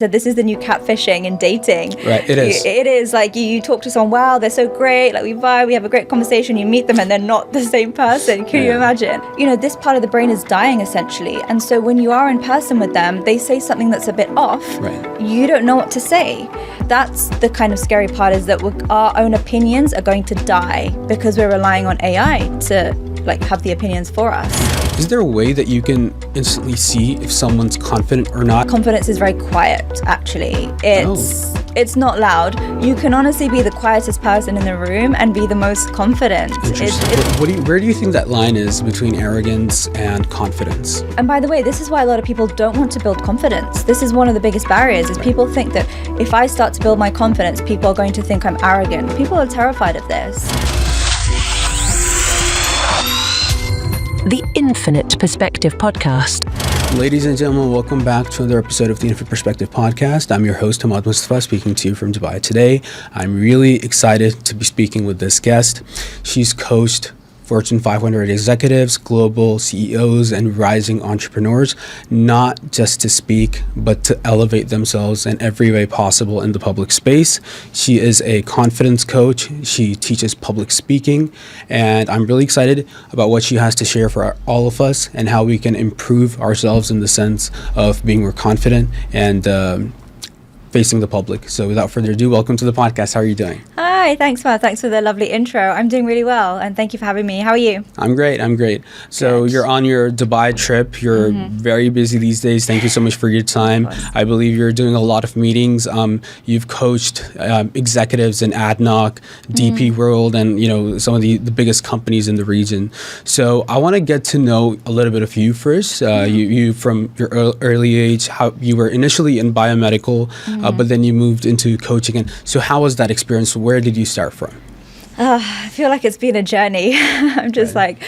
So this is the new catfishing in dating. Right, it is. It is like you talk to someone, wow, they're so great, like we vibe, we have a great conversation, you meet them and they're not the same person. Can you imagine? You know, this part of the brain is dying essentially. And so when you are in person with them, they say something that's a bit off. Right. You don't know what to say. That's the kind of scary part, is that our own opinions are going to die because we're relying on AI to like have the opinions for us. Is there a way that you can instantly see if someone's confident or not? Confidence is very quiet, actually. It's not loud. You can honestly be the quietest person in the room and be the most confident. Interesting. Where do you think that line is between arrogance and confidence? And by the way, this is why a lot of people don't want to build confidence. This is one of the biggest barriers, is people think that if I start to build my confidence, people are going to think I'm arrogant. People are terrified of this. The Infinite Perspective Podcast. Ladies and gentlemen, welcome back to another episode of the Infinite Perspective Podcast. I'm your host, Hamad Mustafa, speaking to you from Dubai today. I'm really excited to be speaking with this guest. She's coached Fortune 500 executives, global CEOs, and rising entrepreneurs, not just to speak, but to elevate themselves in every way possible in the public space. She is a confidence coach. She teaches public speaking, and I'm really excited about what she has to share for all of us and how we can improve ourselves in the sense of being more confident and facing the public. So without further ado, welcome to the podcast. How are you doing? Hi, thanks, Matt. Thanks for the lovely intro. I'm doing really well, and thank you for having me. How are you? I'm great. So Good. You're on your Dubai trip. You're very busy these days. Thank you so much for your time. I believe you're doing a lot of meetings. You've coached executives in ADNOC, DP World, and some of the biggest companies in the region. So I want to get to know a little bit of you first. You from your early age, how you were initially in biomedical, but then you moved into coaching. And so how was that experience? Where did you start from? I feel like it's been a journey. I'm just looking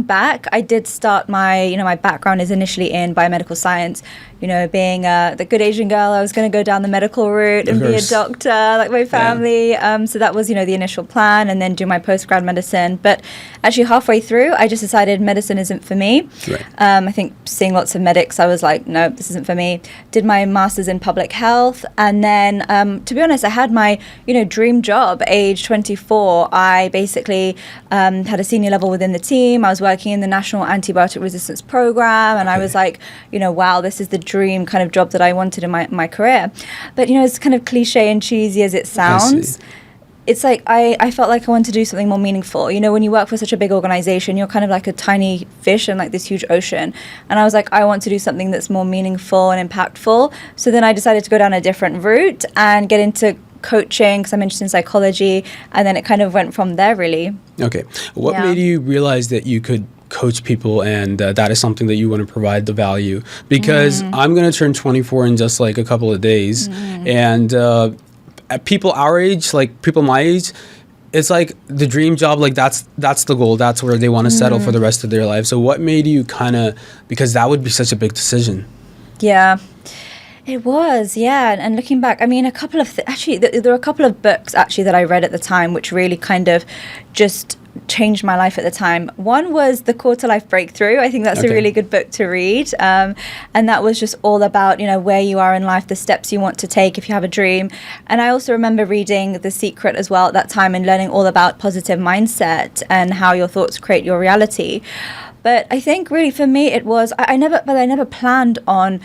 back, I did start my background is initially in biomedical science. Being the good Asian girl, I was going to go down the medical route and be a doctor like my family. Yeah. So that was, the initial plan, and then do my postgrad medicine. But actually halfway through, I just decided medicine isn't for me. Right. I think seeing lots of medics, I was like, no, this isn't for me. Did my master's in public health. And then, to be honest, I had my, dream job, age 24. I basically had a senior level within the team. I was working in the National Antibiotic Resistance Program. And I was like, wow, this is the dream kind of job that I wanted in my career. But it's kind of cliche and cheesy as it sounds. It's like I felt like I wanted to do something more meaningful. When you work for such a big organization, you're kind of like a tiny fish in like this huge ocean. And I was like, I want to do something that's more meaningful and impactful. So then I decided to go down a different route and get into coaching, because I'm interested in psychology, and then it kind of went from there, really. Okay. What made you realize that you could coach people and that is something that you want to provide the value? Because I'm going to turn 24 in just like a couple of days, and people our age, like people my age, it's like the dream job, like that's the goal, that's where they want to settle for the rest of their life. So what made you because that would be such a big decision. Yeah. It was, yeah. And looking back, I mean, there were a couple of books actually that I read at the time which really kind of just changed my life at the time. One was The Quarter Life Breakthrough. I think that's a really good book to read. And that was just all about, where you are in life, the steps you want to take if you have a dream. And I also remember reading The Secret as well at that time and learning all about positive mindset and how your thoughts create your reality. But I think really for me it was, I never planned on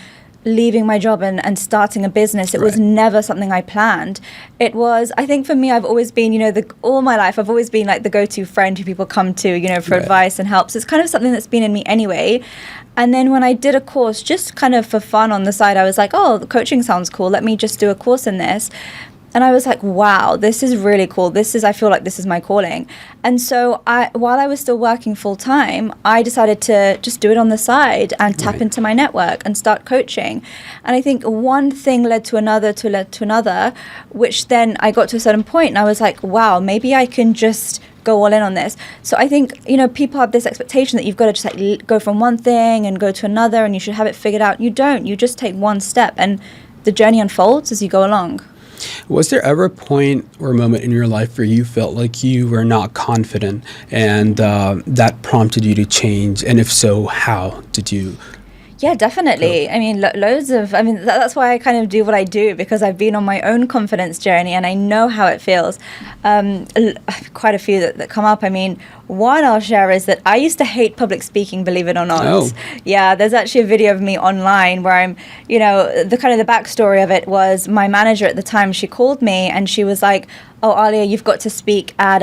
leaving my job and starting a business. It was never something I planned. It was, I think for me, I've always been, all my life, I've always been like the go-to friend who people come to, for advice and help. So it's kind of something that's been in me anyway. And then when I did a course, just kind of for fun on the side, I was like, oh, the coaching sounds cool. Let me just do a course in this. And I was like, wow, this is really cool. I feel like this is my calling. And so while I was still working full time, I decided to just do it on the side and tap into my network and start coaching. And I think one thing led to another, which then I got to a certain point and I was like, wow, maybe I can just go all in on this. So I think, people have this expectation that you've got to just like go from one thing and go to another and you should have it figured out. You don't. You just take one step and the journey unfolds as you go along. Was there ever a point or a moment in your life where you felt like you were not confident and that prompted you to change? And if so, how did you Yeah, definitely. Cool. I mean, loads of, that's why I kind of do what I do, because I've been on my own confidence journey and I know how it feels. Quite a few that come up. I mean, one I'll share is that I used to hate public speaking, believe it or not. Oh. Yeah, there's actually a video of me online where I'm, the backstory of it was my manager at the time, she called me and she was like, oh, Aliya, you've got to speak at,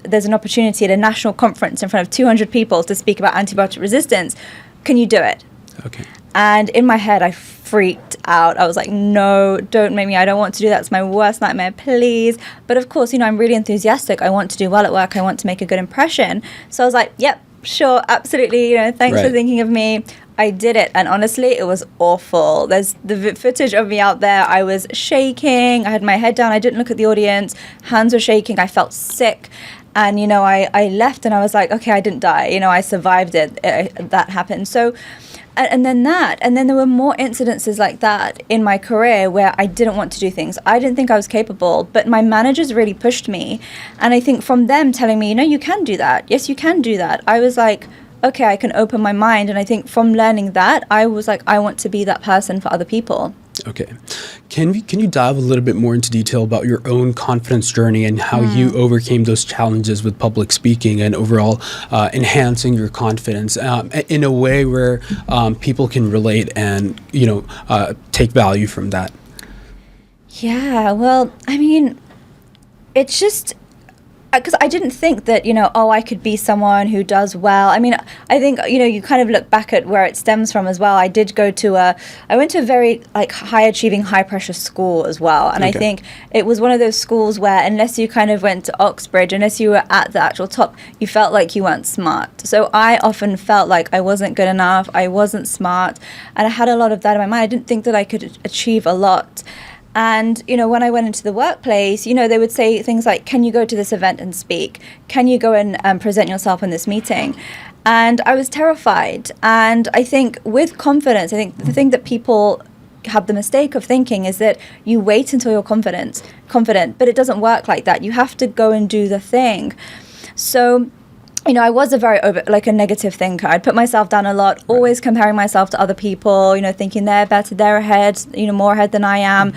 there's an opportunity at a national conference in front of 200 people to speak about antibiotic resistance. Can you do it? Okay. And in my head, I freaked out. I was like, no, don't make me. I don't want to do that. It's my worst nightmare, please. But of course, I'm really enthusiastic. I want to do well at work. I want to make a good impression. So I was like, yep, sure, absolutely. Thanks for thinking of me. I did it. And honestly, it was awful. There's the footage of me out there. I was shaking. I had my head down. I didn't look at the audience. Hands were shaking. I felt sick. And, I left and I was like, okay, I didn't die. I survived it. That happened. So, and then there were more incidences like that in my career where I didn't want to do things. I didn't think I was capable, but my managers really pushed me. And I think from them telling me, you can do that. Yes, you can do that. I was like, okay, I can open my mind. And I think from learning that, I was like, I want to be that person for other people. Okay. Can you dive a little bit more into detail about your own confidence journey and how you overcame those challenges with public speaking and overall enhancing your confidence in a way where people can relate and, take value from that? Yeah, well, it's just because I didn't think that, I could be someone who does well. I think, you kind of look back at where it stems from as well. I went to a very high achieving, high pressure school as well. And Okay. I think it was one of those schools where unless you kind of went to Oxbridge, unless you were at the actual top, you felt like you weren't smart. So I often felt like I wasn't good enough. I wasn't smart. And I had a lot of that in my mind. I didn't think that I could achieve a lot. And, when I went into the workplace, they would say things like, can you go to this event and speak? Can you go and present yourself in this meeting? And I was terrified. And I think with confidence, I think the thing that people have the mistake of thinking is that you wait until you're confident, but it doesn't work like that. You have to go and do the thing. So, I was a very a negative thinker. I'd put myself down a lot, always comparing myself to other people, thinking they're better, they're ahead, more ahead than I am.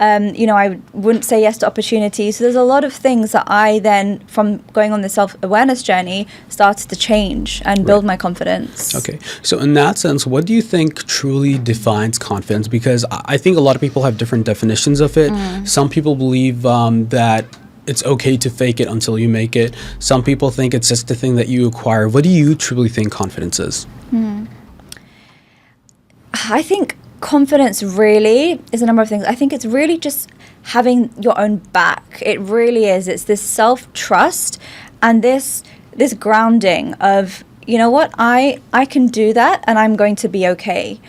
I wouldn't say yes to opportunities. So there's a lot of things that I then, from going on the self-awareness journey, started to change and build my confidence. Okay. So in that sense, what do you think truly defines confidence? Because I think a lot of people have different definitions of it. Some people believe that it's okay to fake it until you make it. Some people think it's just a thing that you acquire. What do you truly think confidence is? I think confidence really is a number of things. I think it's really just having your own back. It really is. It's this self-trust and this grounding of, what, I can do that and I'm going to be okay.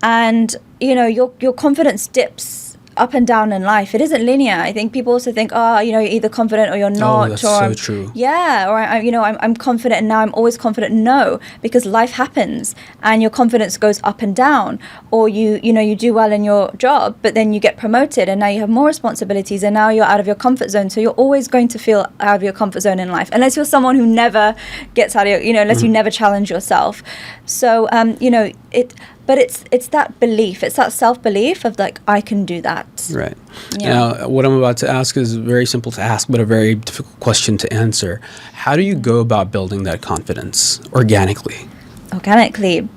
And, your confidence dips up and down in life. It isn't linear. I think people also think, you're either confident or you're not. Oh, that's so true. Yeah, or I'm confident and now I'm always confident. No, because life happens and your confidence goes up and down. Or you do well in your job, but then you get promoted and now you have more responsibilities and now you're out of your comfort zone. So you're always going to feel out of your comfort zone in life, unless you're someone who never gets out of your, unless you never challenge yourself. So But it's that belief, it's that self-belief of I can do that. Right. Yeah. Now, what I'm about to ask is very simple to ask, but a very difficult question to answer. How do you go about building that confidence organically? Organically?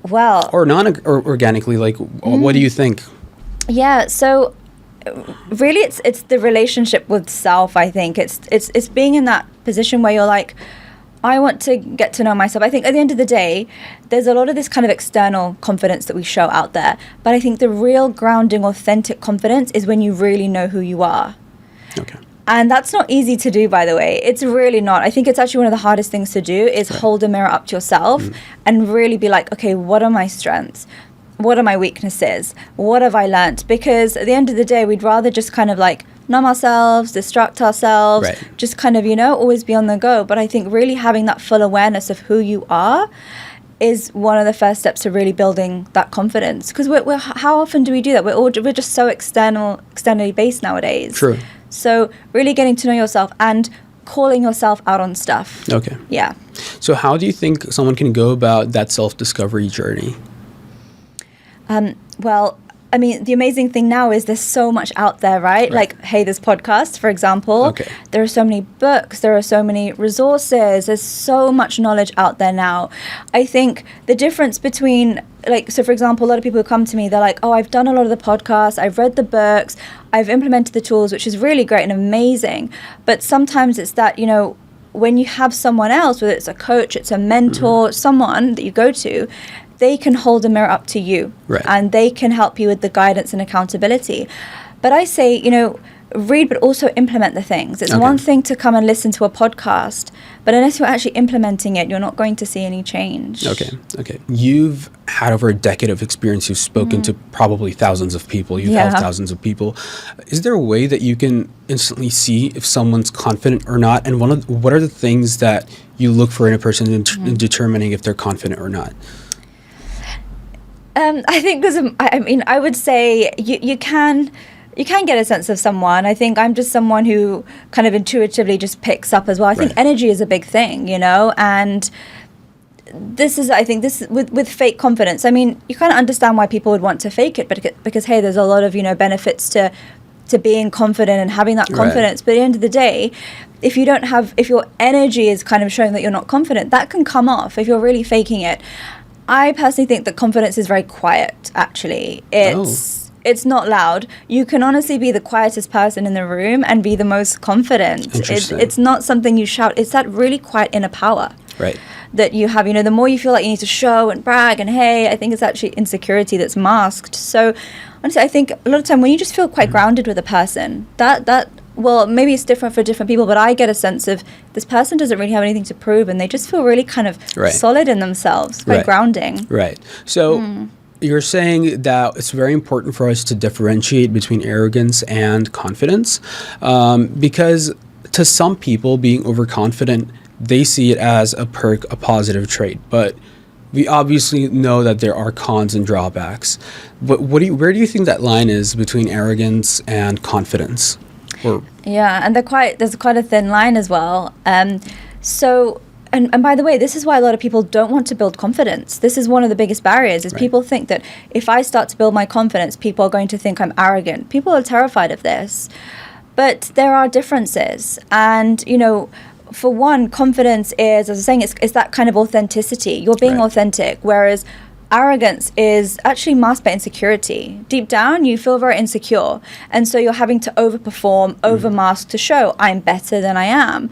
Well... Or non-organically, what do you think? Yeah, so really it's the relationship with self, I think. It's being in that position where you're like, I want to get to know myself. I think at the end of the day, there's a lot of this kind of external confidence that we show out there. But I think the real grounding, authentic confidence is when you really know who you are. Okay. And that's not easy to do, by the way. It's really not. I think it's actually one of the hardest things to do is hold a mirror up to yourself and really be like, okay, what are my strengths? What are my weaknesses? What have I learnt? Because at the end of the day, we'd rather just kind of numb ourselves, distract ourselves, just kind of, always be on the go. But I think really having that full awareness of who you are is one of the first steps to really building that confidence. Because we're how often do we do that? We're just so externally based nowadays. True. So really getting to know yourself and calling yourself out on stuff. Okay. Yeah. So how do you think someone can go about that self-discovery journey? Well, I mean, the amazing thing now is there's so much out there, right? Like, hey, this podcast, for example. Okay. There are so many books. There are so many resources. There's so much knowledge out there now. I think the difference between, like, so for example, a lot of people who come to me, they're like, oh, I've done a lot of the podcasts. I've read the books. I've implemented the tools, which is really great and amazing. But sometimes it's that, you know, when you have someone else, whether it's a coach, it's a mentor, someone that you go to, they can hold a mirror up to you, and they can help you with the guidance and accountability. But I say, you know, read, but also implement the things. It's one thing to come and listen to a podcast, but unless you're actually implementing it, you're not going to see any change. Okay. You've had over a decade of experience. You've spoken to probably thousands of people. You've helped thousands of people. Is there a way that you can instantly see if someone's confident or not? And what are the things that you look for in a person in determining if they're confident or not? I think I would say you can get a sense of someone. I think I'm just someone who kind of intuitively just picks up as well. I think energy is a big thing, you know, and this is with fake confidence. I mean, you kind of understand why people would want to fake it, but because hey, there's a lot of, you know, benefits to being confident and having that confidence. But at the end of the day, if your energy is kind of showing that you're not confident, that can come off if you're really faking it. I personally think that confidence is very quiet, actually. It's not loud. You can honestly be the quietest person in the room and be the most confident. It's not something you shout. It's that really quiet inner power that you have. You know, the more you feel like you need to show and brag and hey, I think it's actually insecurity that's masked. So honestly, I think a lot of time when you just feel quite grounded with a person, well, maybe it's different for different people, but I get a sense of this person doesn't really have anything to prove and they just feel really kind of solid in themselves, very grounding. So you're saying that it's very important for us to differentiate between arrogance and confidence, because to some people, being overconfident, they see it as a perk, a positive trait, but we obviously know that there are cons and drawbacks. But where do you think that line is between arrogance and confidence? And there's quite a thin line as well. So by the way, this is why a lot of people don't want to build confidence. This is one of the biggest barriers, is people think that if I start to build my confidence, people are going to think I'm arrogant. People are terrified of this. But there are differences. And, you know, for one, confidence is, as I was saying, it's that kind of authenticity. You're being authentic, whereas arrogance is actually masked by insecurity. Deep down, you feel very insecure. And so you're having to overperform, overmask to show I'm better than I am.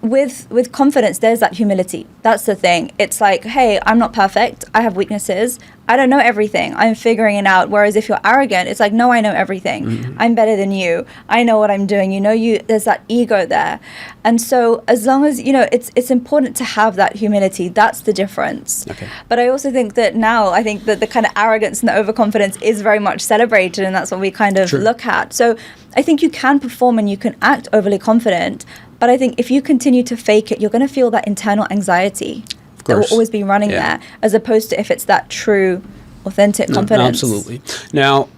With confidence, there's that humility. That's the thing. It's like, hey, I'm not perfect. I have weaknesses. I don't know everything. I'm figuring it out. Whereas if you're arrogant, it's like, no, I know everything. I'm better than you. I know what I'm doing. You know, there's that ego there. And so as long as, you know, it's important to have that humility. That's the difference. But I also think that now, I think that the kind of arrogance and the overconfidence is very much celebrated, and that's what we kind of look at. So I think you can perform and you can act overly confident, but I think if you continue to fake it, you're going to feel that internal anxiety that will always be running there, as opposed to if it's that true, authentic confidence. Absolutely. Now,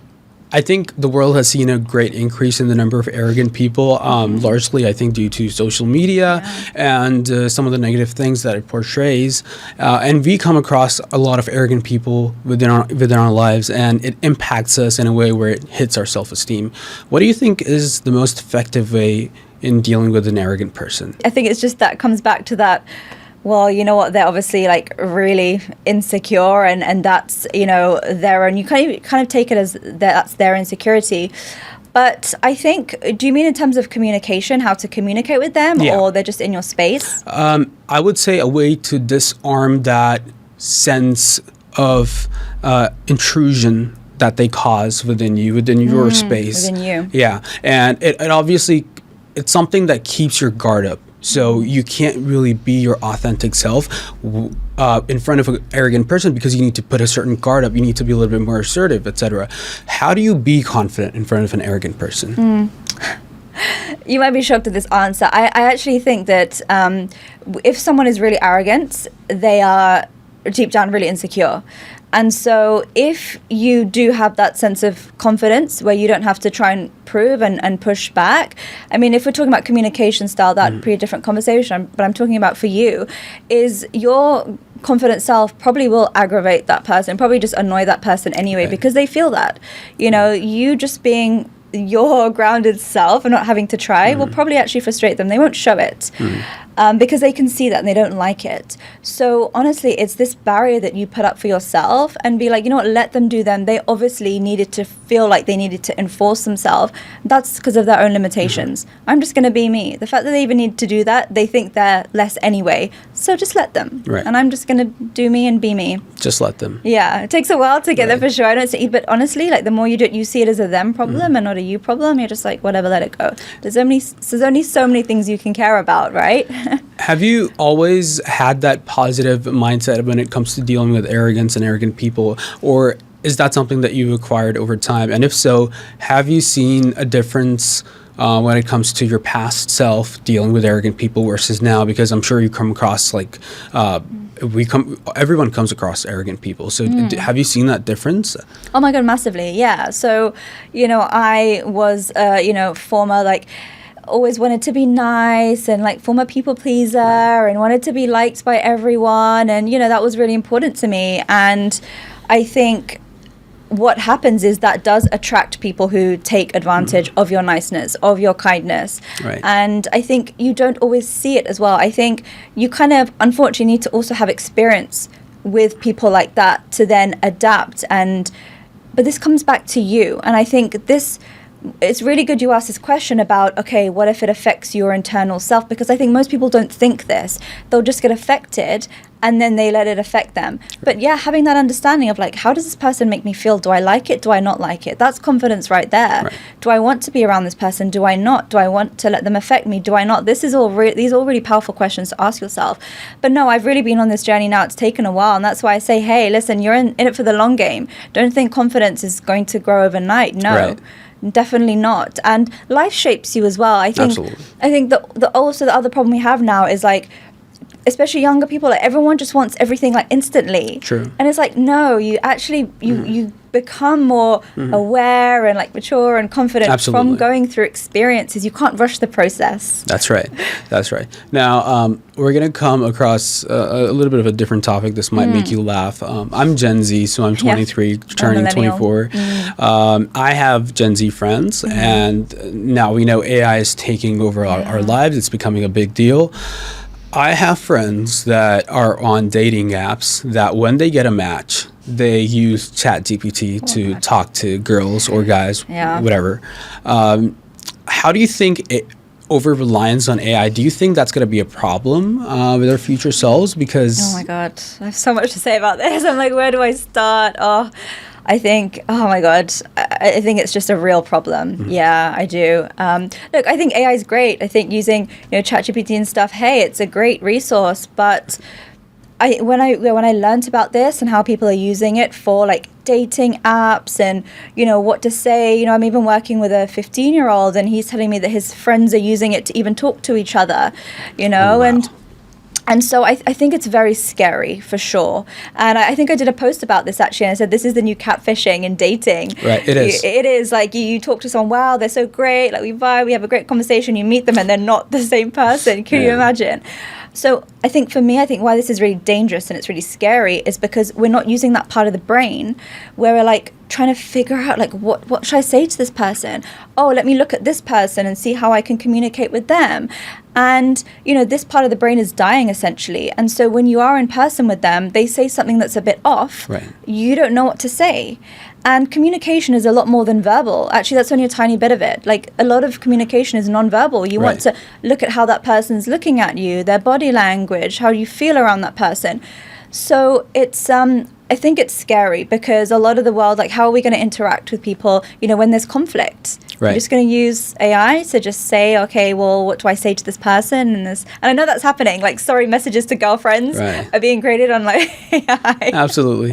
I think the world has seen a great increase in the number of arrogant people, largely, I think, due to social media and some of the negative things that it portrays. And we come across a lot of arrogant people within our lives, and it impacts us in a way where it hits our self-esteem. What do you think is the most effective way in dealing with an arrogant person? I think it's just that comes back to that, well, you know what, they're obviously like really insecure, and that's, you know, and you kind of take it as that's their insecurity. But I think, do you mean in terms of communication, how to communicate with them, or they're just in your space? I would say a way to disarm that sense of intrusion that they cause within you, within your space. Within you. Yeah. And it obviously, it's something that keeps your guard up. So you can't really be your authentic self in front of an arrogant person, because you need to put a certain guard up. You need to be a little bit more assertive, etc. How do you be confident in front of an arrogant person? You might be shocked at this answer. I actually think that if someone is really arrogant, they are deep down really insecure. And so if you do have that sense of confidence where you don't have to try and prove and push back, I mean, if we're talking about communication style, that'd be a different conversation. But I'm talking about for you, is your confident self probably will aggravate that person, probably just annoy that person anyway, because they feel that, you know, you just being your grounded self and not having to try will probably actually frustrate them. They won't show it because they can see that and they don't like it. So honestly, it's this barrier that you put up for yourself and be like, you know what, let them do them. They obviously needed to feel like they needed to enforce themselves. That's because of their own limitations. I'm just going to be me. The fact that they even need to do that, they think they're less anyway. So just let them. Right. And I'm just going to do me and be me. Just let them. Yeah, it takes a while to get there for sure. I don't see, but honestly, like the more you do it, you see it as a them problem and not a you problem. You're just like, whatever, let it go. There's only so many things you can care about, right? Have you always had that positive mindset when it comes to dealing with arrogance and arrogant people, or is that something that you've acquired over time? And if so, have you seen a difference when it comes to your past self dealing with arrogant people versus now? Because I'm sure you come across like everyone comes across arrogant people. So have you seen that difference? Oh my God, massively. Yeah. So, you know, I was, former like always wanted to be nice and like former people pleaser and wanted to be liked by everyone. And, you know, that was really important to me. And I think what happens is that does attract people who take advantage of your niceness, of your kindness. Right. And I think you don't always see it as well. I think you kind of unfortunately need to also have experience with people like that to then adapt. But this comes back to you. And I think it's really good you asked this question about, okay, what if it affects your internal self? Because I think most people don't think this. They'll just get affected and then they let it affect them. But yeah, having that understanding of like, how does this person make me feel? Do I like it? Do I not like it? That's confidence right there. Right. Do I want to be around this person? Do I not? Do I want to let them affect me? Do I not? These are all really powerful questions to ask yourself. But no, I've really been on this journey now. It's taken a while. And that's why I say, hey, listen, you're in it for the long game. Don't think confidence is going to grow overnight. No. Right. Definitely not. And life shapes you as well. I think the other problem we have now is like, especially younger people, like everyone just wants everything like instantly. True. And it's like, no, you actually you become more aware and like mature and confident from going through experiences. You can't rush the process. That's right. Now we're gonna come across a little bit of a different topic. This might make you laugh. I'm Gen Z, so I'm 23, turning 24. I have Gen Z friends, and now we know AI is taking over our lives. It's becoming a big deal. I have friends that are on dating apps that when they get a match, they use ChatGPT to talk to girls or guys, whatever. How do you think over-reliance on AI, do you think that's going to be a problem with our future selves? Because oh my God, I have so much to say about this. I'm like, where do I start? I think, oh my God, I think it's just a real problem. Yeah, I do. Look, I think AI is great. I think using ChatGPT and stuff, hey, it's a great resource. But when I learned about this and how people are using it for like dating apps and what to say, I'm even working with a 15-year-old and he's telling me that his friends are using it to even talk to each other, Oh, wow. And so I think it's very scary for sure. And I think I did a post about this actually. And I said, this is the new catfishing in dating. Right, it is. It is like you talk to someone, wow, they're so great. Like we vibe, we have a great conversation. You meet them and they're not the same person. Can you imagine? So I think for me, why this is really dangerous and it's really scary is because we're not using that part of the brain where we're like trying to figure out like, what should I say to this person? Oh, let me look at this person and see how I can communicate with them. And, this part of the brain is dying essentially. And so when you are in person with them, they say something that's a bit off. Right. You don't know what to say. And communication is a lot more than verbal. Actually, that's only a tiny bit of it. Like a lot of communication is nonverbal. You want to look at how that person's looking at you, their body language, how you feel around that person. So it's I think it's scary because a lot of the world, like how are we going to interact with people, when there's conflict? Right. You're just going to use AI to just say, okay, well, what do I say to this person? And I know that's happening. Like, sorry, messages to girlfriends are being created on like AI. Absolutely.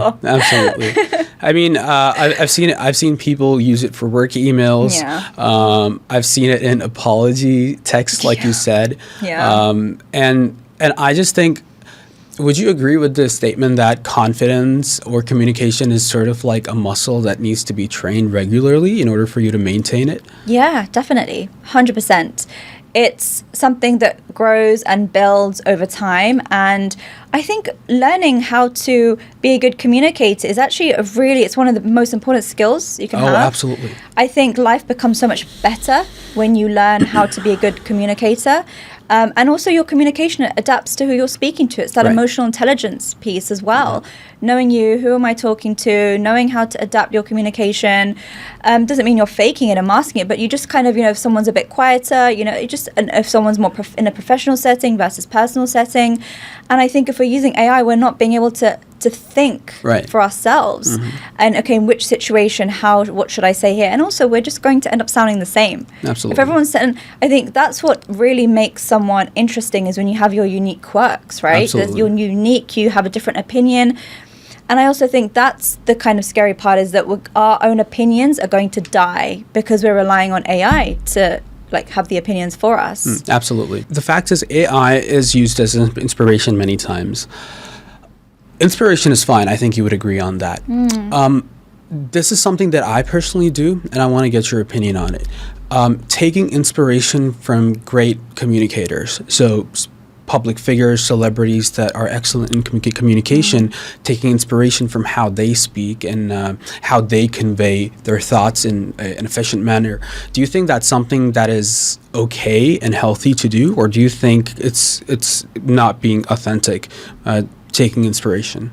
I mean, I've seen people use it for work emails. Yeah. I've seen it in apology texts, like you said. Yeah. And I just think Would you agree with the statement that confidence or communication is sort of like a muscle that needs to be trained regularly in order for you to maintain it? Yeah, definitely. 100%. It's something that grows and builds over time. And I think learning how to be a good communicator is actually it's one of the most important skills you can have. Oh, absolutely. I think life becomes so much better when you learn how to be a good communicator. And also your communication adapts to who you're speaking to. It's that emotional intelligence piece as well. Knowing who am I talking to, knowing how to adapt your communication. Doesn't mean you're faking it and masking it, but you just kind of, if someone's a bit quieter, if someone's more in a professional setting versus personal setting. And I think if we're using AI, we're not being able to think for ourselves. And okay, in which situation, what should I say here? And also we're just going to end up sounding the same. Absolutely. If everyone's saying, I think that's what really makes someone interesting is when you have your unique quirks, right? Absolutely. You're unique, you have a different opinion. And I also think that's the kind of scary part is that our own opinions are going to die because we're relying on AI to have the opinions for us. Absolutely. The fact is AI is used as an inspiration many times. Inspiration is fine. I think you would agree on that. This is something that I personally do, and I want to get your opinion on it. Taking inspiration from great communicators, so public figures, celebrities that are excellent in communication, taking inspiration from how they speak and how they convey their thoughts in an efficient manner. Do you think that's something that is okay and healthy to do, or do you think it's not being authentic? Taking inspiration?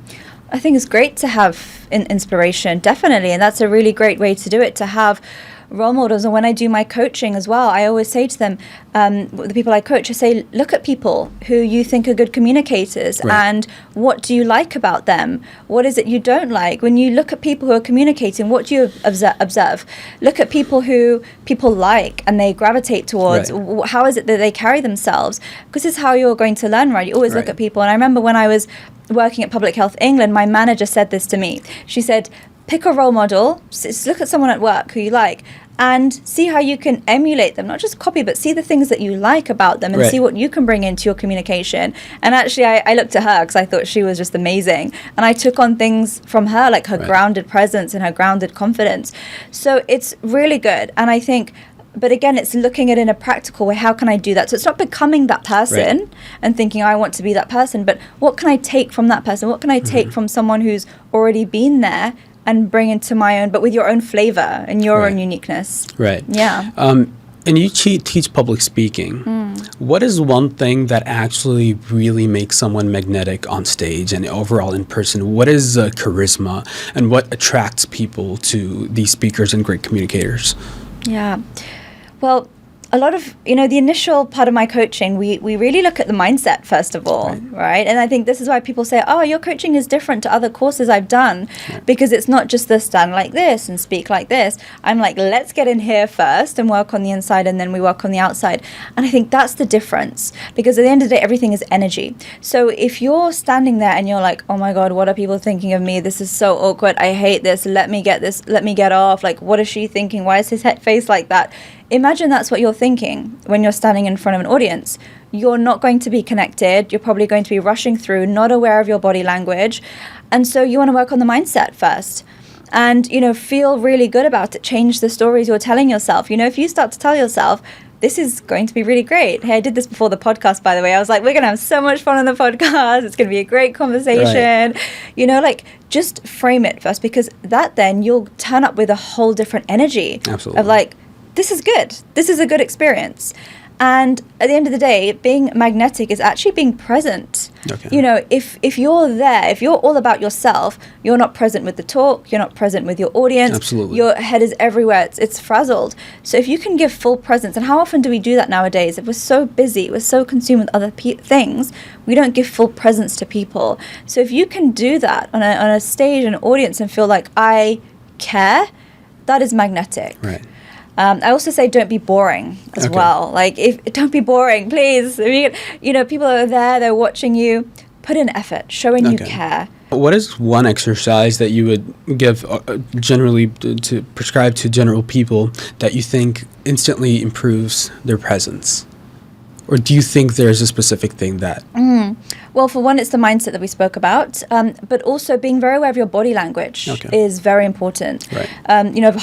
I think it's great to have inspiration, definitely, and that's a really great way to do it, to have role models. And when I do my coaching as well, I always say to them, the people I coach, I say, look at people who you think are good communicators and what do you like about them? What is it you don't like? When you look at people who are communicating, what do you observe? Look at people who people like and they gravitate towards. How is it that they carry themselves? Because this is how you're going to learn, right? You always look at people. And I remember when I was working at Public Health England, my manager said this to me. She said, pick a role model, look at someone at work who you like, and see how you can emulate them, not just copy, but see the things that you like about them and see what you can bring into your communication. And actually, I looked at her because I thought she was just amazing. And I took on things from her, like her grounded presence and her grounded confidence. So it's really good. And I think, but again, it's looking at it in a practical way. How can I do that? So it's not becoming that person and thinking, I want to be that person, but what can I take from that person? What can I take from someone who's already been there and bring into my own, but with your own flavor and your own uniqueness. Yeah. And you teach public speaking. What is one thing that actually really makes someone magnetic on stage and overall in person? What is charisma and what attracts people to these speakers and great communicators? Yeah. Well, a lot of, the initial part of my coaching, we really look at the mindset, first of all, right? And I think this is why people say, oh, your coaching is different to other courses I've done, because it's not just the stand like this and speak like this. I'm like, let's get in here first and work on the inside, and then we work on the outside. And I think that's the difference, because at the end of the day, everything is energy. So if you're standing there and you're like, oh my God, what are people thinking of me? This is so awkward. I hate this. Let me get off. Like, what is she thinking? Why is his face like that? Imagine that's what you're thinking when you're standing in front of an audience. You're not going to be connected. You're probably going to be rushing through, not aware of your body language. And so you want to work on the mindset first. And, feel really good about it. Change the stories you're telling yourself. If you start to tell yourself, this is going to be really great. Hey, I did this before the podcast, by the way. I was like, we're going to have so much fun on the podcast. It's going to be a great conversation. Just frame it first, because then you'll turn up with a whole different energy. Absolutely. Of like, this is good. This is a good experience. And at the end of the day, being magnetic is actually being present. Okay. If you're there, if you're all about yourself, you're not present with the talk, you're not present with your audience. Absolutely. Your head is everywhere. It's frazzled. So if you can give full presence, and how often do we do that nowadays? If we're so busy, we're so consumed with other things, we don't give full presence to people. So if you can do that on a stage, an audience, and feel like I care, that is magnetic. Right. I also say don't be boring as well. Like, don't be boring, please. People are there, they're watching you. Put in effort, showing you care. What is one exercise that you would give generally to prescribe to general people that you think instantly improves their presence? Or do you think there's a specific thing that... Well, for one, it's the mindset that we spoke about, but also being very aware of your body language is very important. Right.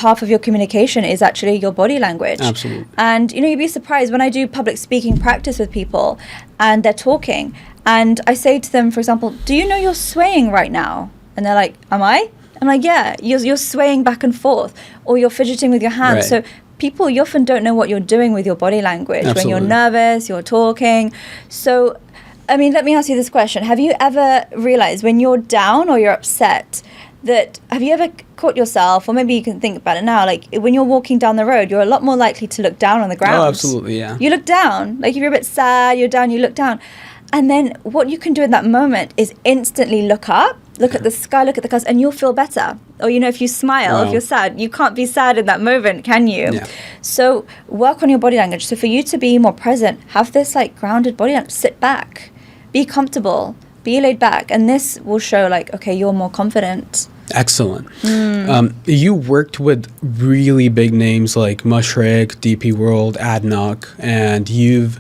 Half of your communication is actually your body language. Absolutely. And, you'd be surprised when I do public speaking practice with people and they're talking and I say to them, for example, do you know you're swaying right now? And they're like, am I? I'm like, yeah, you're swaying back and forth or you're fidgeting with your hands. Right. So people, you often don't know what you're doing with your body language. Absolutely. When you're nervous, you're talking. So, let me ask you this question. Have you ever realized when you're down or you're upset have you ever caught yourself, or maybe you can think about it now, like when you're walking down the road, you're a lot more likely to look down on the ground. Oh, absolutely, yeah. You look down. Like if you're a bit sad, you're down, you look down. And then what you can do in that moment is instantly look up, look at the sky, look at the clouds, and you'll feel better. Or, if you smile, Wow. if you're sad, you can't be sad in that moment, can you? Yeah. So work on your body language. So for you to be more present, have this like grounded body language, sit back, be comfortable, be laid back. And this will show like, okay, you're more confident. Excellent. You worked with really big names like Mushrik, DP World, ADNOC, and you've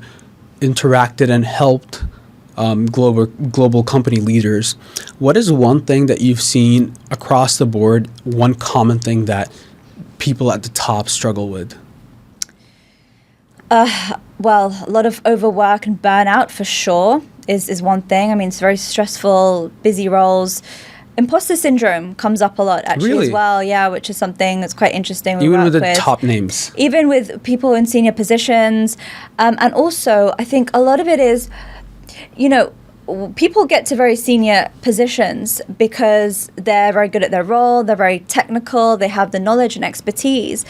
interacted and helped global company leaders. What is one thing that you've seen across the board, one common thing that people at the top struggle with? Well, a lot of overwork and burnout for sure is one thing. I mean, it's very stressful, busy roles. Imposter syndrome comes up a lot actually Really? as well, yeah, which is something that's quite interesting. We Even work with the top names. Even with people in senior positions. And also, I think a lot of it is, people get to very senior positions because they're very good at their role, they're very technical, they have the knowledge and expertise.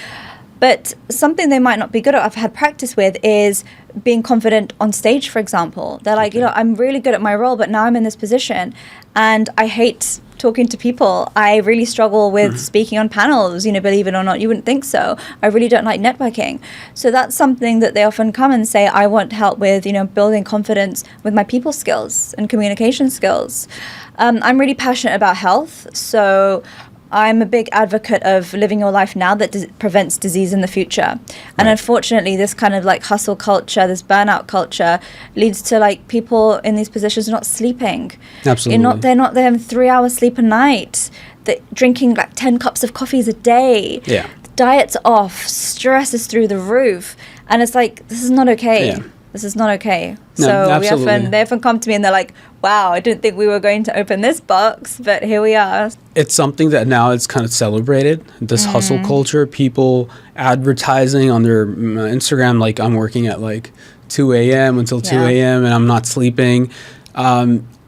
But something they might not be good at, I've had practice with, is being confident on stage, for example. They're like, I'm really good at my role, but now I'm in this position and I hate talking to people. I really struggle with speaking on panels, believe it or not, you wouldn't think so. I really don't like networking. So that's something that they often come and say, I want help with, building confidence with my people skills and communication skills. I'm really passionate about health. So I'm a big advocate of living your life now that prevents disease in the future. And unfortunately, this kind of like hustle culture, this burnout culture leads to like people in these positions not sleeping. Absolutely. They're having 3 hours sleep a night. They're drinking like 10 cups of coffees a day. Yeah. Diet's off, stress is through the roof. And it's like, this is not okay. Yeah. This is not okay. No, So absolutely. they often come to me and they're like, wow, I didn't think we were going to open this box, but here we are. It's something that now it's kind of celebrated, this hustle culture, people advertising on their Instagram, like I'm working at like 2 a.m. until 2 a.m. and I'm not sleeping.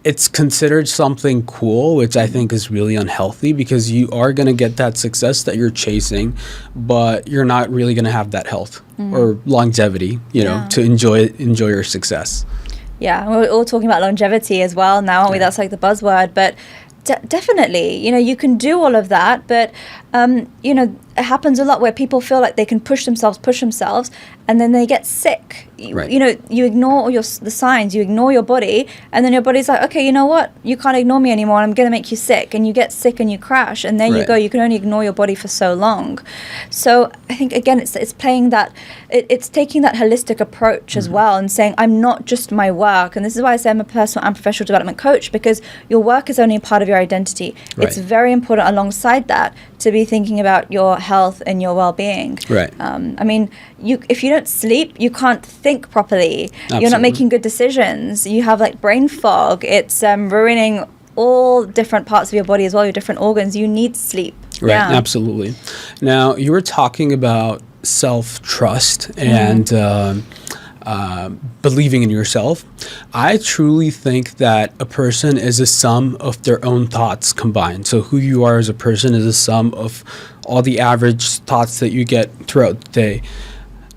It's considered something cool, which I think is really unhealthy because you are going to get that success that you're chasing, but you're not really going to have that health or longevity, to enjoy your success. Yeah, we're all talking about longevity as well now, aren't we? That's like the buzzword, but definitely, you can do all of that, but, it happens a lot where people feel like they can push themselves, and then they get sick. Right. You ignore all the signs, you ignore your body, and then your body's like, okay, you know what? You can't ignore me anymore. I'm going to make you sick. And you get sick and you crash, and there you go. You can only ignore your body for so long. So I think, again, it's playing that, it's taking that holistic approach as well and saying, I'm not just my work. And this is why I say I'm a personal and professional development coach, because your work is only a part of your identity. Right. It's very important alongside that to be thinking about your health and your well-being. Right. I mean, if you don't sleep, you can't think properly. Absolutely. You're not making good decisions. You have like brain fog. It's ruining all different parts of your body as well, your different organs. You need sleep. Right, absolutely. Now, you were talking about self-trust and believing in yourself. I truly think that a person is a sum of their own thoughts combined. So who you are as a person is a sum of all the average thoughts that you get throughout the day.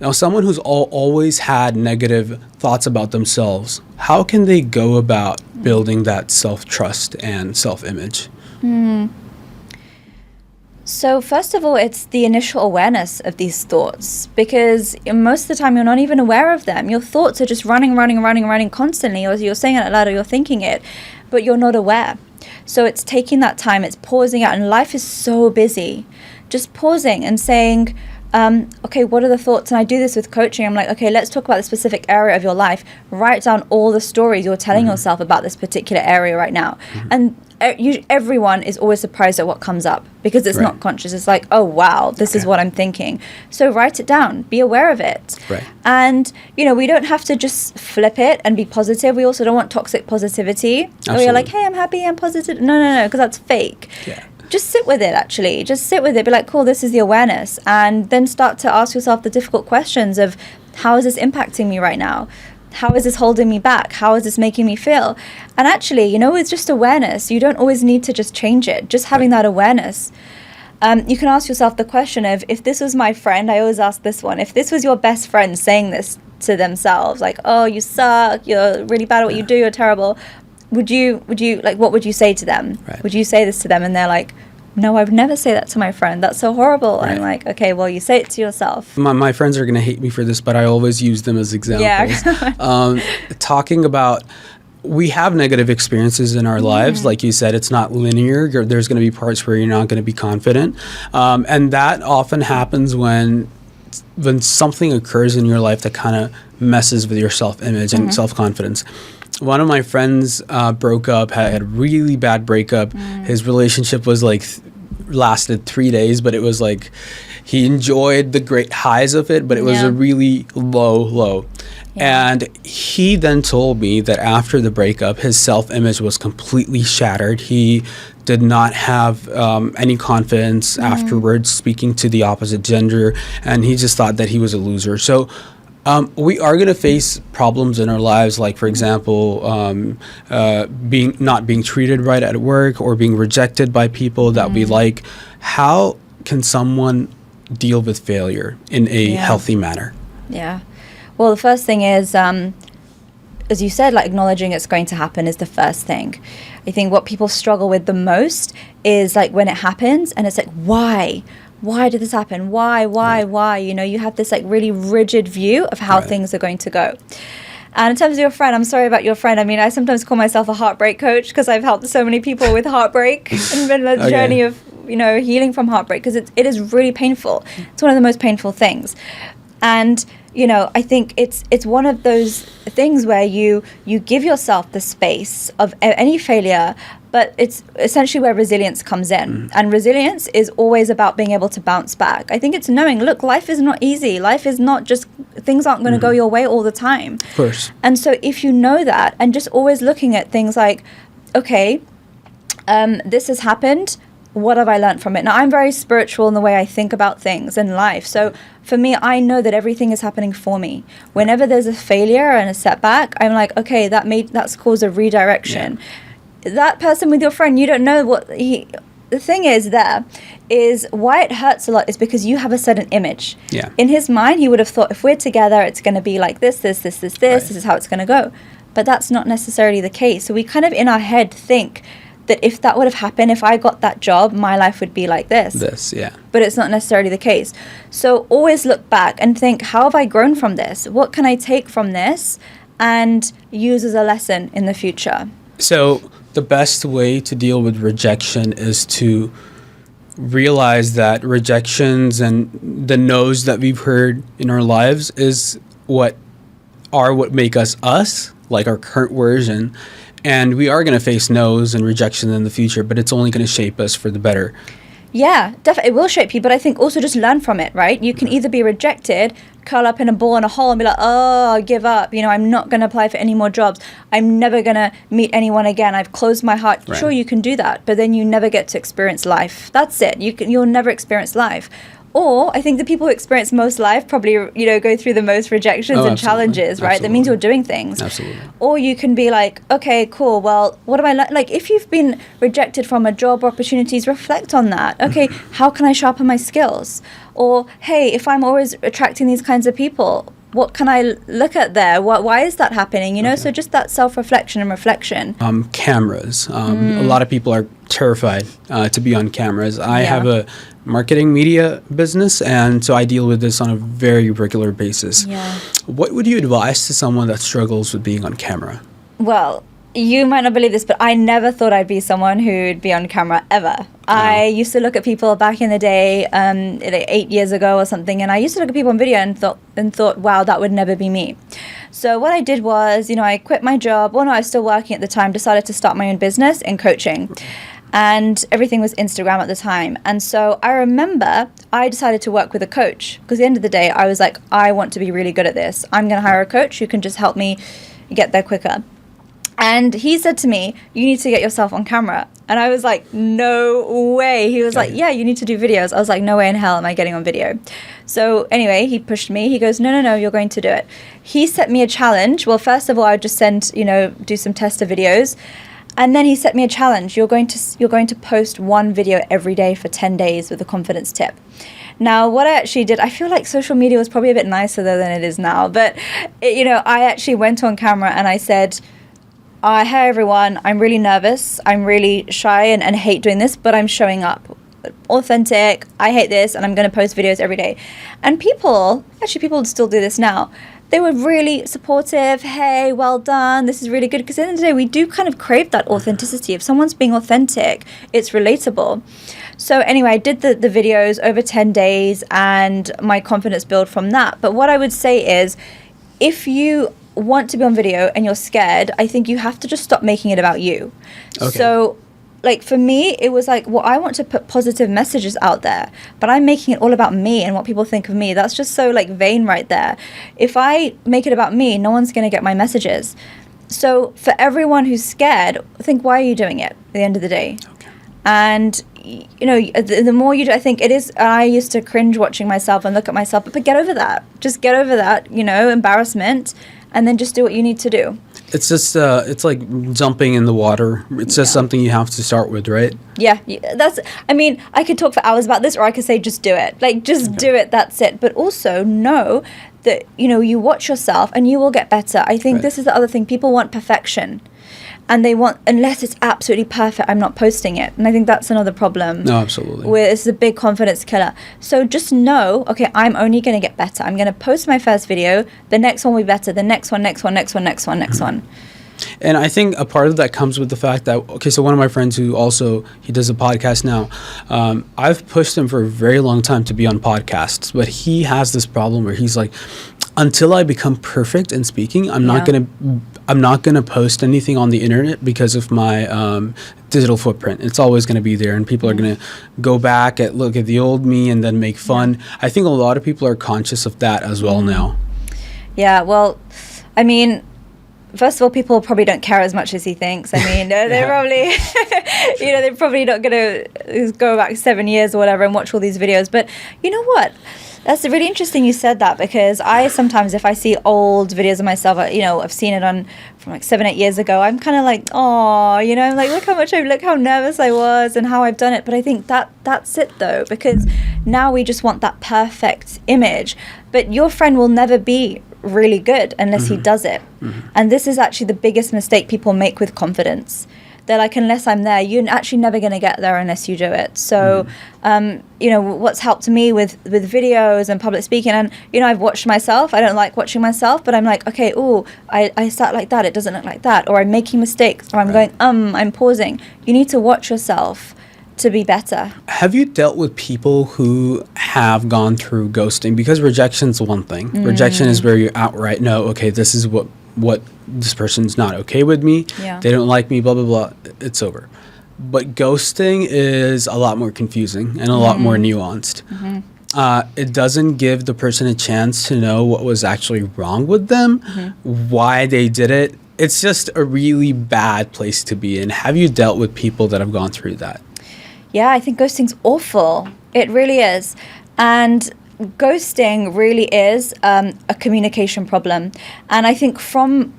Now, someone who's always had negative thoughts about themselves, how can they go about building that self-trust and self-image? So first of all, it's the initial awareness of these thoughts, because most of the time you're not even aware of them. Your thoughts are just running constantly, or you're saying it out loud or you're thinking it, but you're not aware. So it's taking that time, it's pausing out, and life is so busy. Just pausing and saying, okay, what are the thoughts? And I do this with coaching. I'm like, okay, let's talk about the specific area of your life. Write down all the stories you're telling yourself about this particular area right now. And everyone is always surprised at what comes up because it's not conscious. It's like, oh, wow, this is what I'm thinking. So write it down. Be aware of it. Right. And, we don't have to just flip it and be positive. We also don't want toxic positivity. Absolutely. Where you're like, hey, I'm happy, I'm positive. No, because that's fake. Yeah. Just sit with it, actually. Just sit with it. Be like, cool, this is the awareness. And then start to ask yourself the difficult questions of, how is this impacting me right now? How is this holding me back? How is this making me feel? And actually, with just awareness, you don't always need to just change it. Just having that awareness. You can ask yourself the question of, if this was my friend, I always ask this one, if this was your best friend saying this to themselves, like, oh, you suck, you're really bad at what you do, you're terrible. Would you like, what would you say to them? Right. Would you say this to them? And they're like, no, I would never say that to my friend. That's so horrible. Right. I'm like, okay, well, you say it to yourself. My friends are going to hate me for this, but I always use them as examples. Yeah. Talking about, we have negative experiences in our lives. Like you said, it's not linear. There's going to be parts where you're not going to be confident. And that often happens when something occurs in your life that kind of messes with your self-image and self-confidence. One of my friends broke up, had a really bad breakup. His relationship was lasted 3 days, but it was like he enjoyed the great highs of it, but it was a really low. Yeah. And he then told me that after the breakup, his self-image was completely shattered. He did not have any confidence afterwards speaking to the opposite gender, and he just thought that he was a loser. So we are going to face problems in our lives, like, for example, not being treated right at work or being rejected by people that we like. How can someone deal with failure in a healthy manner? Yeah. Well, the first thing is, as you said, like, acknowledging it's going to happen is the first thing. I think what people struggle with the most is, like, when it happens and it's like, why? Why did this happen? Why? You have this, like, really rigid view of how things are going to go. And in terms of your friend, I'm sorry about your friend. I mean, I sometimes call myself a heartbreak coach because I've helped so many people with heartbreak and been on a journey of, healing from heartbreak, because it is really painful. It's one of the most painful things. And, I think it's one of those things where you give yourself the space of any failure, but it's essentially where resilience comes in. And resilience is always about being able to bounce back. I think it's knowing, look, life is not easy. Life is not just, things aren't going to go your way all the time. Of course. And so if you know that, and just always looking at things like, okay, this has happened, what have I learned from it? Now, I'm very spiritual in the way I think about things in life. So for me, I know that everything is happening for me. Whenever there's a failure and a setback, I'm like, okay, that's caused a redirection. Yeah. That person with your friend, you don't know what the thing is why it hurts a lot is because you have a certain image. Yeah. In his mind, he would have thought, if we're together, it's going to be like this, this is how it's going to go. But that's not necessarily the case. So we kind of in our head think that if that would have happened, if I got that job, my life would be like this. Yeah. But it's not necessarily the case. So always look back and think, how have I grown from this? What can I take from this and use as a lesson in the future? So the best way to deal with rejection is to realize that rejections and the no's that we've heard in our lives is what make us, like our current version. And we are going to face no's and rejection in the future, but it's only going to shape us for the better. Yeah, definitely. It will shape you, but I think also just learn from it, right? You can either be rejected, curl up in a ball in a hole and be like, oh, I give up. I'm not going to apply for any more jobs. I'm never going to meet anyone again. I've closed my heart. Right. Sure, you can do that, but then you never get to experience life. That's it. You'll never experience life. Or I think the people who experience most life probably, go through the most rejections and challenges, right? Absolutely. That means you're doing things. Absolutely. Or you can be like, okay, cool. Well, what have I learned? Like, if you've been rejected from a job or opportunities, reflect on that. Okay, how can I sharpen my skills? Or, hey, if I'm always attracting these kinds of people, what can I look at there? Why is that happening? Okay. So just that self-reflection and reflection. Cameras. A lot of people are terrified to be on cameras. I have a marketing media business, and so I deal with this on a very regular basis. Yeah. What would you advise to someone that struggles with being on camera? Well, you might not believe this, but I never thought I'd be someone who'd be on camera ever. I used to look at people back in the day, like 8 years ago or something, and I used to look at people on video and thought, wow, that would never be me. So what I did was, I quit my job. Well, no, I was still working at the time, decided to start my own business in coaching. And everything was Instagram at the time. And so I remember I decided to work with a coach, because at the end of the day, I was like, I want to be really good at this. I'm going to hire a coach who can just help me get there quicker. And he said to me, you need to get yourself on camera. And I was like, no way. He was like, yeah, you need to do videos. I was like, no way in hell am I getting on video. So anyway, he pushed me. He goes, no, you're going to do it. He set me a challenge. Well, first of all, I would just send, do some tester videos. And then he set me a challenge. You're going to post one video every day for 10 days with a confidence tip. Now, what I actually did, I feel like social media was probably a bit nicer though than it is now. But, I actually went on camera and I said, hi everyone, I'm really nervous, I'm really shy and hate doing this, but I'm showing up. Authentic, I hate this, and I'm going to post videos every day. And people would still do this now. They were really supportive. Hey, well done, this is really good. Because at the end of the day, we do kind of crave that authenticity. If someone's being authentic, it's relatable. So anyway, I did the videos over 10 days and my confidence built from that. But what I would say is, if you want to be on video and you're scared, I think you have to just stop making it about you. Okay. So like for me, it was like, well, I want to put positive messages out there, but I'm making it all about me and what people think of me. That's just so like vain right there. If I make it about me, no one's going to get my messages. So for everyone who's scared, think, why are you doing it at the end of the day? Okay. And the more you do, I think it is, I used to cringe watching myself and look at myself, but get over that. Just get over that, embarrassment, and then just do what you need to do. It's just, it's like jumping in the water. It's just something you have to start with, right? Yeah, I could talk for hours about this, or I could say just do it. Like, just do it, that's it. But also know that, you watch yourself and you will get better. I think this is the other thing. People want perfection. And they want, unless it's absolutely perfect, I'm not posting it. And I think that's another problem. No, absolutely. Where it's a big confidence killer. So just know, okay, I'm only going to get better. I'm going to post my first video. The next one will be better. The next one. And I think a part of that comes with the fact that, okay, so one of my friends who also, he does a podcast now, I've pushed him for a very long time to be on podcasts, but he has this problem where he's like, until I become perfect in speaking, I'm not gonna post anything on the internet because of my digital footprint. It's always gonna be there, and people are gonna go back and look at the old me and then make fun. Yeah. I think a lot of people are conscious of that as well now. Yeah, well, I mean, first of all, people probably don't care as much as he thinks. I mean, they're probably, they're probably not gonna go back 7 years or whatever and watch all these videos. But you know what? That's really interesting you said that, because I sometimes, if I see old videos of myself, I've seen it from like 7-8 years ago, I'm kind of like, oh, I'm like, look how nervous I was and how I've done it. But I think that's it though, because now we just want that perfect image. But your friend will never be really good unless he does it. Mm-hmm. And this is actually the biggest mistake people make with confidence. They're like, unless I'm there, you're actually never going to get there unless you do it. So, what's helped me with videos and public speaking, and, I've watched myself. I don't like watching myself, but I'm like, okay, I start like that. It doesn't look like that. Or I'm making mistakes, or I'm going, I'm pausing. You need to watch yourself to be better. Have you dealt with people who have gone through ghosting? Because rejection's one thing. Rejection is where you outright know, okay, this is what this person's not okay with me. Yeah. They don't like me, blah, blah, blah. It's over. But ghosting is a lot more confusing and a lot more nuanced. Mm-hmm. It doesn't give the person a chance to know what was actually wrong with them, why they did it. It's just a really bad place to be in. Have you dealt with people that have gone through that? Yeah, I think ghosting's awful. It really is. And ghosting really is a communication problem. And I think from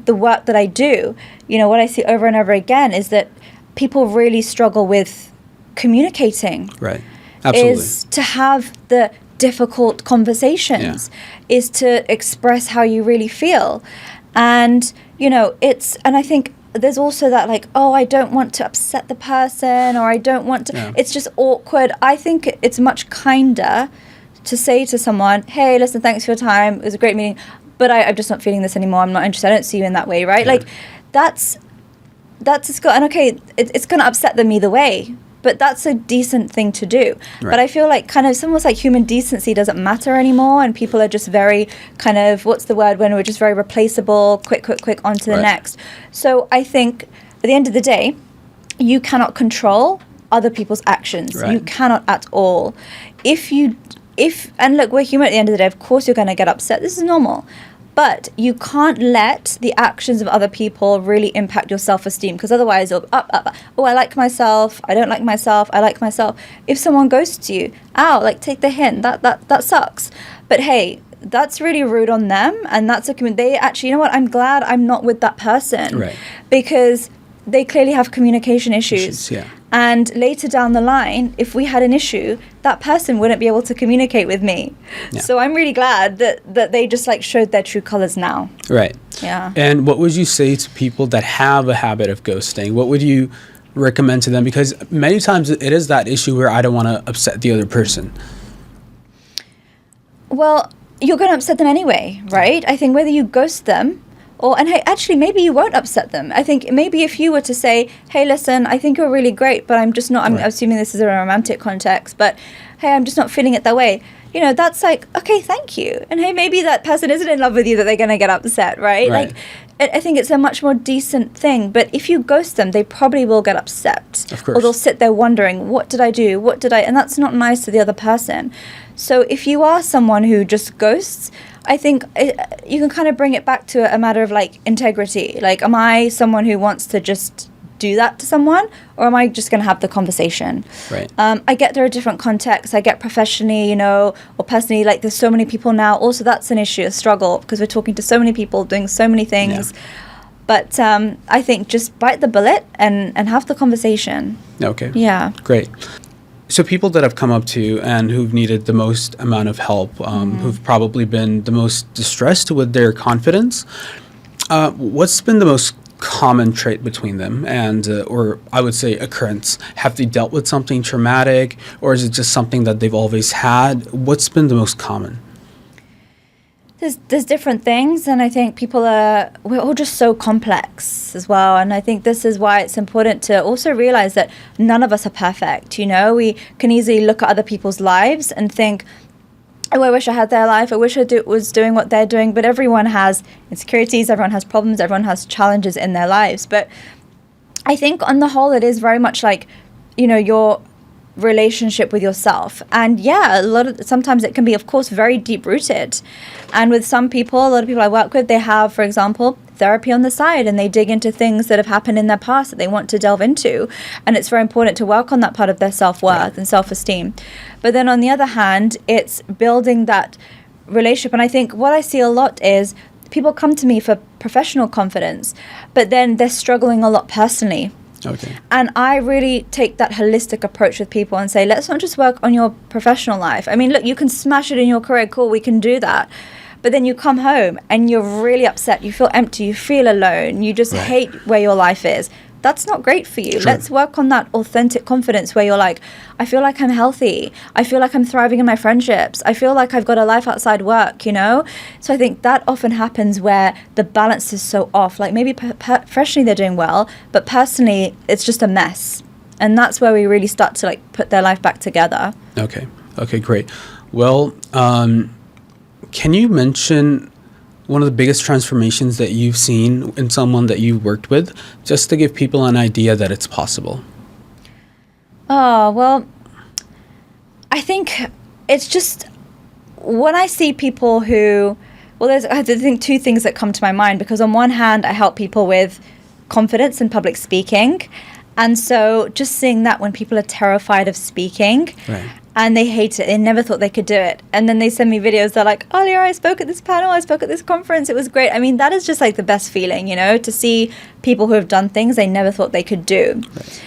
the work that I do, what I see over and over again is that people really struggle with communicating. Right. Absolutely. Is to have the difficult conversations, is to express how you really feel. And, and I think there's also that like, oh, I don't want to upset the person, or I don't want to, it's just awkward. I think it's much kinder to say to someone, hey, listen, thanks for your time. It was a great meeting, but I'm just not feeling this anymore. I'm not interested. I don't see you in that way, right? Yeah. Like, that's that's just and okay, it's going to upset them either way. But that's a decent thing to do. Right. But I feel like kind of it's almost like human decency doesn't matter anymore, and people are just very kind of, what's the word, when we're just very replaceable, quick, on to the next. So I think at the end of the day, you cannot control other people's actions. Right. You cannot at all. And look, we're human at the end of the day. Of course you're going to get upset. This is normal. But you can't let the actions of other people really impact your self-esteem, because otherwise it'll up. Oh, I like myself. I don't like myself. I like myself. If someone ghosts you, like, take the hint. That sucks. But hey, that's really rude on them, and that's they actually, you know what? I'm glad I'm not with that person, right? Because they clearly have communication issues. Yeah. And later down the line, if we had an issue, that person wouldn't be able to communicate with me. Yeah. So I'm really glad that they just like showed their true colors now. Right. Yeah. And what would you say to people that have a habit of ghosting? What would you recommend to them? Because many times it is that issue where I don't want to upset the other person. Well, you're going to upset them anyway, right? I think whether you ghost them, and hey, actually, maybe you won't upset them. I think maybe if you were to say, hey, listen, I think you're really great, but I'm just not, I'm assuming this is a romantic context, but hey, I'm just not feeling it that way. You know, that's like, okay, thank you. And hey, maybe that person isn't in love with you that they're going to get upset, right? Like, I think it's a much more decent thing. But if you ghost them, they probably will get upset. Of course. Or they'll sit there wondering, what did I do? And that's not nice to the other person. So if you are someone who just ghosts, I think you can kind of bring it back to a matter of like integrity. Like, am I someone who wants to just do that to someone, or am I just going to have the conversation? Right. I get there are different contexts. I get professionally, or personally, like there's so many people now. Also, that's an issue, a struggle, because we're talking to so many people, doing so many things. Yeah. But I think just bite the bullet and have the conversation. Okay. Yeah. Great. So people that have come up to you and who've needed the most amount of help, who've probably been the most distressed with their confidence, what's been the most common trait between them and, or I would say occurrence? Have they dealt with something traumatic, or is it just something that they've always had? What's been the most common? There's different things, and I think we're all just so complex as well, and I think this is why it's important to also realize that none of us are perfect. We can easily look at other people's lives and think, oh, I wish I had their life, I wish I was doing what they're doing, but everyone has insecurities, everyone has problems, everyone has challenges in their lives. But I think on the whole it is very much like, your relationship with yourself. And yeah, sometimes it can be, of course, very deep rooted. And with some people, a lot of people I work with, they have, for example, therapy on the side, and they dig into things that have happened in their past that they want to delve into. And it's very important to work on that part of their self-worth and self-esteem. But then on the other hand, it's building that relationship. And I think what I see a lot is people come to me for professional confidence, but then they're struggling a lot personally. Okay. And I really take that holistic approach with people and say, let's not just work on your professional life. I mean, look, you can smash it in your career, cool, we can do that. But then you come home and you're really upset, you feel empty, you feel alone, you just hate where your life is. That's not great for you. Sure. Let's work on that authentic confidence where you're like, I feel like I'm healthy. I feel like I'm thriving in my friendships. I feel like I've got a life outside work, So I think that often happens where the balance is so off. Like maybe professionally they're doing well, but personally it's just a mess. And that's where we really start to like put their life back together. Okay, great. Well, can you mention one of the biggest transformations that you've seen in someone that you've worked with, just to give people an idea that it's possible? Oh, well, I think it's just when I see people I think two things that come to my mind, because on one hand, I help people with confidence in public speaking. And so just seeing that when people are terrified of speaking, and they hate it, they never thought they could do it. And then they send me videos, they're like, Aliya, I spoke at this panel, I spoke at this conference, it was great. I mean, that is just like the best feeling, to see people who have done things they never thought they could do. Right.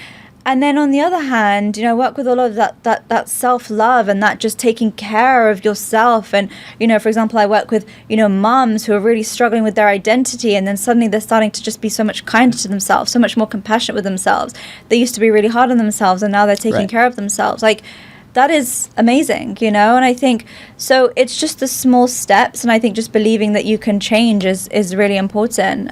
And then on the other hand, work with a lot of that self-love and that just taking care of yourself. And, for example, I work with, moms who are really struggling with their identity, and then suddenly they're starting to just be so much kinder to themselves, so much more compassionate with themselves. They used to be really hard on themselves, and now they're taking care of themselves. Like, that is amazing, and I think, so it's just the small steps, and I think just believing that you can change is really important.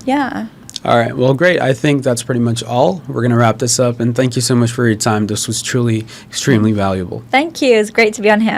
Yeah. All right. Well, great. I think that's pretty much all. We're going to wrap this up. And thank you so much for your time. This was truly extremely valuable. Thank you. It was great to be on here.